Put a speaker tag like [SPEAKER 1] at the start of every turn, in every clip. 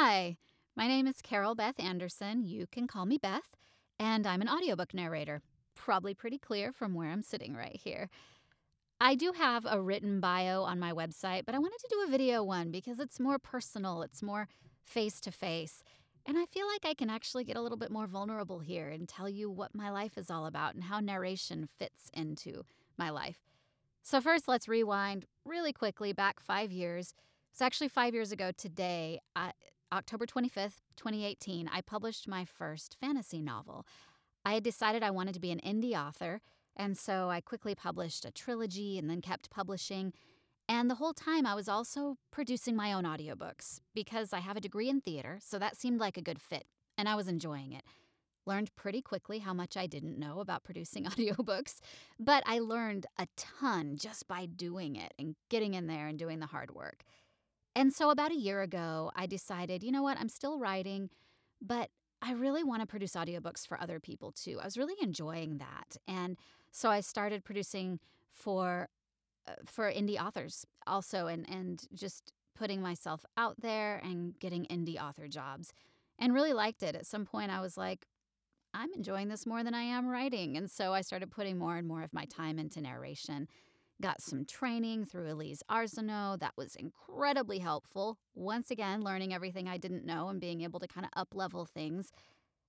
[SPEAKER 1] Hi, my name is Carol Beth Anderson. You can call me Beth, and I'm an audiobook narrator. Probably pretty clear from where I'm sitting right here. I do have a written bio on my website, but I wanted to do a video one because it's more personal, it's more face to face. And I feel like I can actually get a little bit more vulnerable here and tell you what my life is all about and how narration fits into my life. So, first, let's rewind really quickly back 5 years. It's actually 5 years ago today, October 25th, 2018, I published my first fantasy novel. I had decided I wanted to be an indie author, and so I quickly published a trilogy and then kept publishing. And the whole time, I was also producing my own audiobooks because I have a degree in theater, so that seemed like a good fit, and I was enjoying it. Learned pretty quickly how much I didn't know about producing audiobooks, but I learned a ton just by doing it and getting in there and doing the hard work. And so about a year ago, I decided, you know what, I'm still writing, but I really want to produce audiobooks for other people too. I was really enjoying that. And so I started producing for indie authors also and just putting myself out there and getting indie author jobs and really liked it. At some point I was like, I'm enjoying this more than I am writing. And so I started putting more and more of my time into narration. Got some training through Elise Arsenault. That was incredibly helpful. Once again, learning everything I didn't know and being able to kind of up-level things.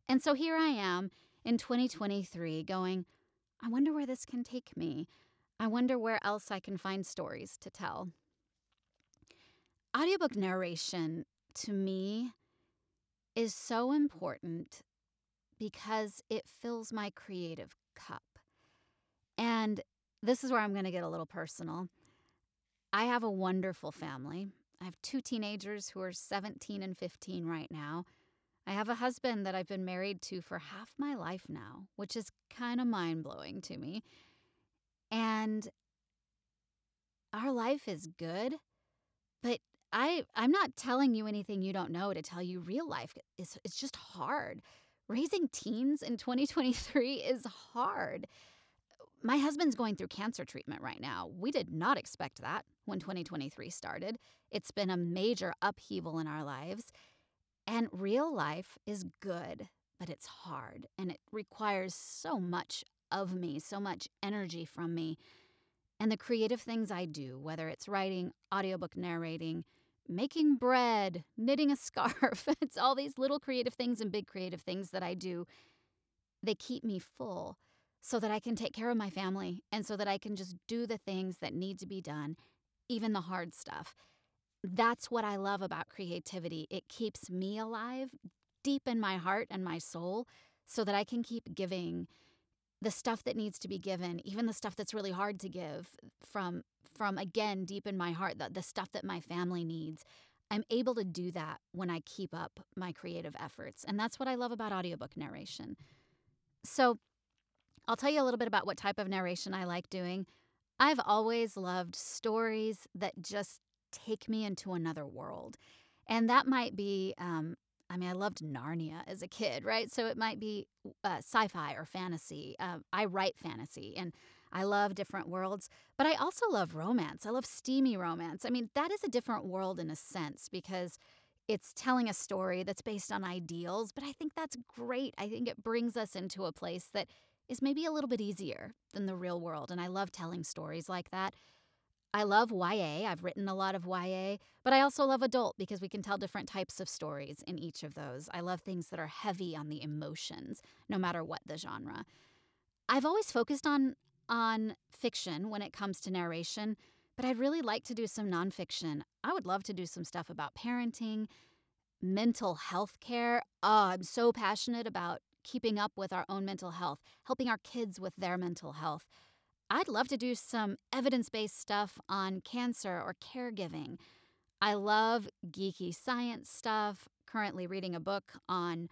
[SPEAKER 1] And so here I am in 2023 going, I wonder where this can take me. I wonder where else I can find stories to tell. Audiobook narration, to me, is so important because it fills my creative cup. And this is where I'm going to get a little personal. I have a wonderful family. I have 2 teenagers who are 17 and 15 right now. I have a husband that I've been married to for half my life now, which is kind of mind-blowing to me. And our life is good, but I'm not telling you anything you don't know to tell you real life is it's just hard. Raising teens in 2023 is hard. My husband's going through cancer treatment right now. We did not expect that when 2023 started. It's been a major upheaval in our lives. And real life is good, but it's hard. And it requires so much of me, so much energy from me. And the creative things I do, whether it's writing, audiobook narrating, making bread, knitting a scarf, it's all these little creative things and big creative things that I do. They keep me full so that I can take care of my family and so that I can just do the things that need to be done, even the hard stuff. That's what I love about creativity. It keeps me alive deep in my heart and my soul so that I can keep giving the stuff that needs to be given, even the stuff that's really hard to give from again, deep in my heart, the stuff that my family needs. I'm able to do that when I keep up my creative efforts. And that's what I love about audiobook narration. So I'll tell you a little bit about what type of narration I like doing. I've always loved stories that just take me into another world. And that might be, I loved Narnia as a kid, right? So it might be sci-fi or fantasy. I write fantasy and I love different worlds, but I also love romance. I love steamy romance. I mean, that is a different world in a sense because it's telling a story that's based on ideals, but I think that's great. I think it brings us into a place that is maybe a little bit easier than the real world, and I love telling stories like that. I love YA. I've written a lot of YA, but I also love adult because we can tell different types of stories in each of those. I love things that are heavy on the emotions, no matter what the genre. I've always focused on fiction when it comes to narration, but I'd really like to do some nonfiction. I would love to do some stuff about parenting, mental health care. Oh, I'm so passionate about keeping up with our own mental health, helping our kids with their mental health. I'd love to do some evidence-based stuff on cancer or caregiving. I love geeky science stuff. Currently reading a book on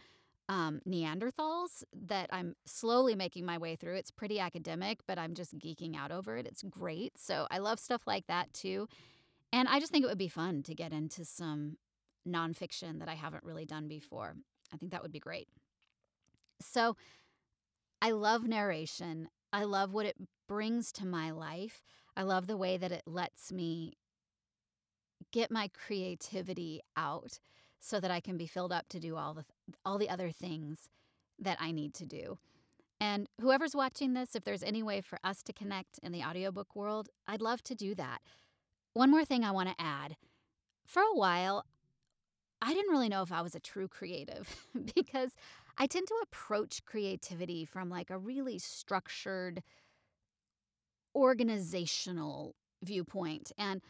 [SPEAKER 1] Neanderthals that I'm slowly making my way through. It's pretty academic, but I'm just geeking out over it. It's great. So I love stuff like that too. And I just think it would be fun to get into some nonfiction that I haven't really done before. I think that would be great. So I love narration. I love what it brings to my life. I love the way that it lets me get my creativity out. so that I can be filled up to do all the other things that I need to do. And whoever's watching this, if there's any way for us to connect in the audiobook world, I'd love to do that. One more thing I want to add. For a while, I didn't really know if I was a true creative because I tend to approach creativity from like a really structured, organizational viewpoint. And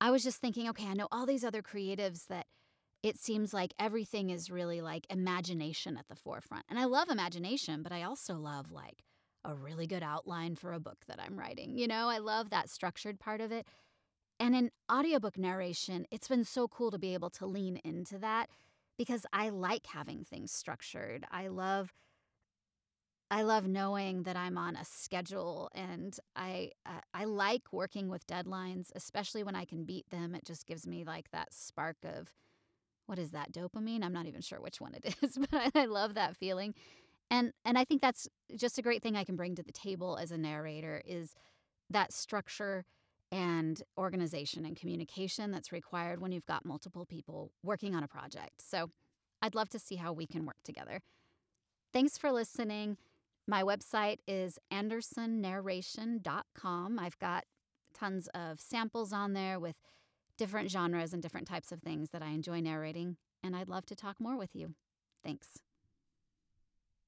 [SPEAKER 1] I was just thinking, okay, I know all these other creatives that it seems like everything is really like imagination at the forefront. And I love imagination, but I also love like a really good outline for a book that I'm writing. I love that structured part of it. And in audiobook narration, it's been so cool to be able to lean into that because I like having things structured. I love knowing that I'm on a schedule, and I like working with deadlines, especially when I can beat them. It just gives me like that spark of, what is that, dopamine? I'm not even sure which one it is, but I love that feeling. And I think that's just a great thing I can bring to the table as a narrator is that structure and organization and communication that's required when you've got multiple people working on a project. So I'd love to see how we can work together. Thanks for listening. My website is andersonnarration.com. I've got tons of samples on there with different genres and different types of things that I enjoy narrating, and I'd love to talk more with you. Thanks.